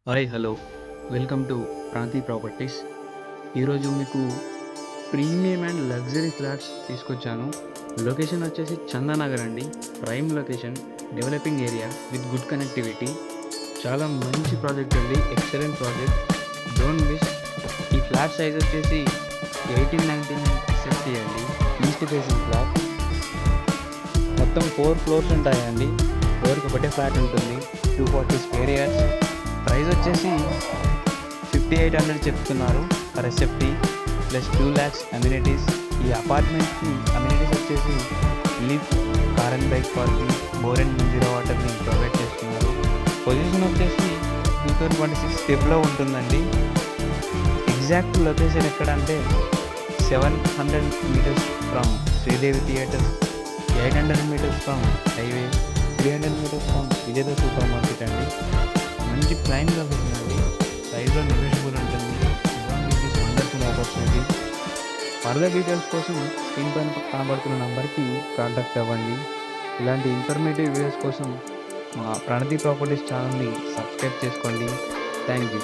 Hi hello welcome to ప్రాంతి properties. ఈరోజు మీకు premium and luxury flats తీసుకొచ్చాను. లొకేషన్ వచ్చేసి చందానగర్ అండి. Prime location, developing area with good connectivity. చాలా మంచి ప్రాజెక్ట్ అండి, ఎక్సలెంట్ ప్రాజెక్ట్. Don't miss. ఈ ఫ్లాట్ సైజ్ వచ్చేసి 1899 ఎస్ఎఫ్టీ అండి. East facing flat. మొత్తం 4 ఫ్లోర్స్ ఉంటాయండి. ఫ్లోర్కి ఒకటే ఫ్లాట్ ఉంటుంది. 240 స్క్వేర్ యార్డ్స్. ప్రైస్ వచ్చేసి 5800 చెప్తున్నారు per SFT plus 2 lakhs amenities. ఈ అపార్ట్మెంట్కి అమ్యూనిటీస్ వచ్చేసి lift, car and bike parking, bore and mineral వాటర్ని ప్రొవైడ్ చేస్తున్నారు. పొజిషన్ వచ్చేసి 2026 స్టెప్లో ఉంటుందండి. ఎగ్జాక్ట్ లొకేషన్ ఎక్కడంటే 700 meters from Sridevi theatre, 800 meters from highway, 300 meters from Vijetha super market అండి. మంచి ప్రైమ్ లొకేషన్ అండి. ప్రైస్లో నెగోషియబుల్ ఉంటుంది. Wonderful opportunity. ఫర్దర్ డీటెయిల్స్ కోసం స్క్రీన్ పైన కనబడుతున్న నంబర్కి కాంటాక్ట్ అవ్వండి. ఇలాంటి ఇన్ఫర్మేటివ్ వీడియోస్ కోసం మా ప్రణతి ప్రాపర్టీస్ ఛానల్ని సబ్స్క్రైబ్ చేసుకోండి. Thank you.